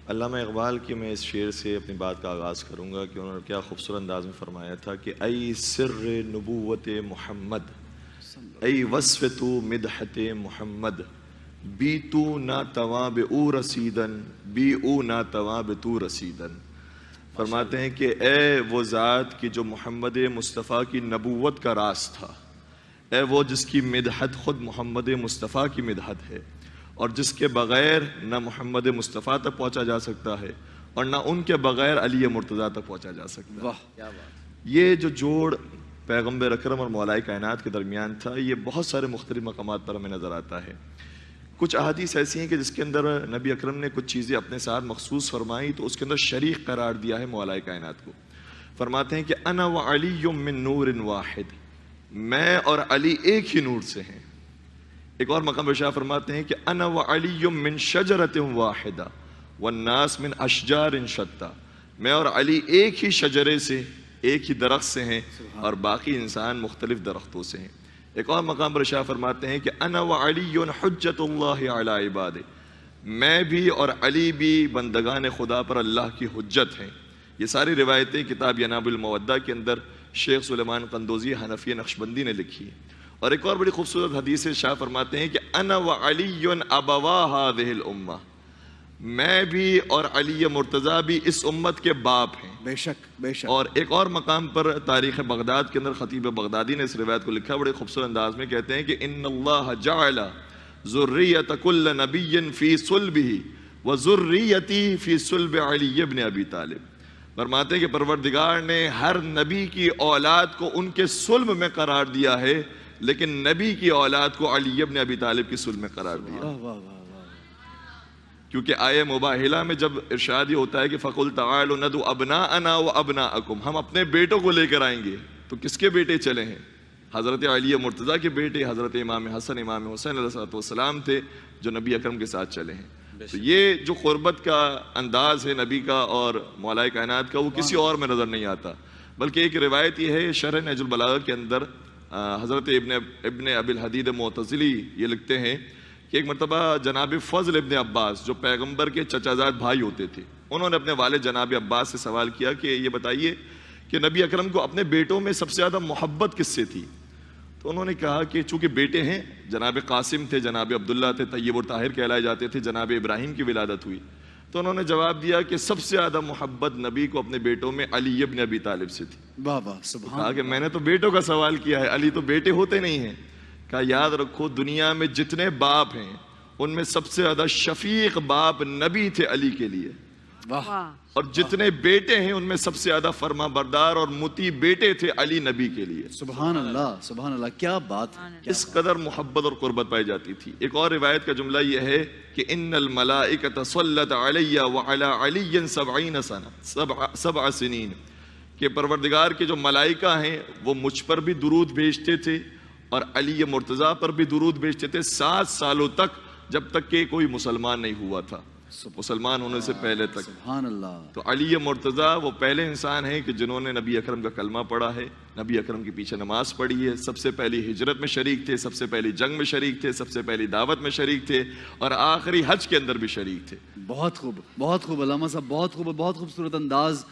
علامہ اقبال کی میں اس شعر سے اپنی بات کا آغاز کروں گا کہ انہوں نے کیا خوبصورت انداز میں فرمایا تھا کہ ای سر نبوت محمد، ای وصف تو مدحت محمد، بی تو ناتواں بے او رسیدن، بی او ناتواں بے تو رسیدن۔ فرماتے ہیں کہ اے وہ ذات کی جو محمد مصطفیٰ کی نبوت کا راز تھا، اے وہ جس کی مدحت خود محمد مصطفیٰ کی مدحت ہے، اور جس کے بغیر نہ محمد مصطفیٰ تک پہنچا جا سکتا ہے اور نہ ان کے بغیر علی مرتضیٰ تک پہنچا جا سکتا ہے۔ واہ کیا بات! یہ جو جوڑ پیغمبر اکرم اور مولا کائنات کے درمیان تھا، یہ بہت سارے مختلف مقامات پر ہمیں نظر آتا ہے۔ کچھ احادیث ایسی ہیں کہ جس کے اندر نبی اکرم نے کچھ چیزیں اپنے ساتھ مخصوص فرمائی تو اس کے اندر شریک قرار دیا ہے مولا کائنات کو۔ فرماتے ہیں کہ انا وعلی من نور واحد، میں اور علی ایک ہی نور سے ہیں۔ ایک اور مقام ارشاد فرماتے ہیں کہ انا وعلی من شجرۃ واحدہ والناس من اشجار شتیٰ، میں اور علی ایک ہی شجرے سے، ایک ہی درخت سے ہیں اور باقی انسان مختلف درختوں سے ہیں۔ ایک اور مقام پر ارشاد فرماتے ہیں کہ انا وعلی حجت اللہ علی عبادہ، میں بھی اور علی بھی بندگان خدا پر اللہ کی حجت ہیں۔ یہ ساری روایتیں کتاب یناب المودہ کے اندر شیخ سلیمان قندوزی حنفی نقشبندی نے لکھی ہے۔ اور ایک اور بڑی خوبصورت حدیث شاہ فرماتے ہیں کہ انا وعلی ابوا هذه الامہ، میں بھی اور علی مرتضیٰ بھی اس امت کے باپ ہیں۔ بے شک بے شک۔ اور ایک اور مقام پر تاریخ بغداد کے اندر خطیب بغدادی نے اس روایت کو لکھا بڑے خوبصورت انداز میں، کہتے ہیں کہ ان اللہ جعل ذریۃ کل نبی فی صلبہ وذریتی فی صلب علی ابن ابی طالب۔ فرماتے ہیں کہ پروردگار نے ہر نبی کی اولاد کو ان کے صلب میں قرار دیا ہے، لیکن نبی کی اولاد کو علی ابن ابی طالب کی صلب میں قرار دیا۔ واہ واہ واہ واہ! کیونکہ آیہ مباہلہ میں جب ارشاد یہ ہوتا ہے کہ فَقُلْ تَعَالُوا نَدْعُ أَبْنَاءَنَا وَأَبْنَاءَكُمْ، ہم اپنے بیٹوں کو لے کر آئیں گے، تو کس کے بیٹے چلے ہیں؟ حضرت علی مرتضیٰ کے بیٹے حضرت امام حسن امام حسین علیہ السلام تھے جو نبی اکرم کے ساتھ چلے ہیں۔ تو یہ جو قربت کا انداز ہے نبی کا اور مولا کائنات کا، وہ کسی اور میں نظر نہیں آتا۔ بلکہ ایک روایت یہ ہے شرح نہج البلاغہ کے اندر، حضرت ابن ابی الحدید معتزلی یہ لکھتے ہیں کہ ایک مرتبہ جناب فضل ابن عباس جو پیغمبر کے چچا زاد بھائی ہوتے تھے، انہوں نے اپنے والد جناب عباس سے سوال کیا کہ یہ بتائیے کہ نبی اکرم کو اپنے بیٹوں میں سب سے زیادہ محبت کس سے تھی؟ تو انہوں نے کہا کہ چونکہ بیٹے ہیں، جناب قاسم تھے، جناب عبداللہ تھے، طیب اور طاہر کہلائے جاتے تھے، جناب ابراہیم کی ولادت ہوئی، تو انہوں نے جواب دیا کہ سب سے زیادہ محبت نبی کو اپنے بیٹوں میں علی ابن ابی طالب سے تھی۔ واہ واہ سبحان کہا کہ میں نے تو بیٹوں کا سوال کیا ہے، علی تو بیٹے ہوتے نہیں ہیں۔ کہا یاد رکھو دنیا میں جتنے باپ ہیں ان میں سب سے زیادہ شفیق باپ نبی تھے علی کے لیے، واہ! اور جتنے بیٹے ہیں ان میں سب سے زیادہ فرما بردار اور مطیع بیٹے تھے علی نبی کے لیے۔ سبحان اللہ سبحان اللہ! کیا بات! اس قدر محبت اور قربت پائی جاتی تھی۔ ایک اور روایت کا جملہ یہ ہے کہ ان الملائکۃ صلت علی وعلی علی 7 سنین، کہ پروردگار کے جو ملائکہ ہیں وہ مجھ پر بھی درود بھیجتے تھے اور علی مرتضیٰ پر بھی درود بھیجتے تھے 7 سالوں تک، جب تک کہ کوئی مسلمان نہیں ہوا تھا، مسلمان ہونے سے پہلے تک۔ سبحان اللہ! تو علی مرتضیٰ وہ پہلے انسان ہیں کہ جنہوں نے نبی اکرم کا کلمہ پڑھا ہے، نبی اکرم کے پیچھے نماز پڑھی ہے، سب سے پہلی ہجرت میں شریک تھے، سب سے پہلی جنگ میں شریک تھے، سب سے پہلی دعوت میں شریک تھے، اور آخری حج کے اندر بھی شریک تھے۔ بہت خوب بہت خوب علامہ صاحب، بہت خوب، بہت خوبصورت انداز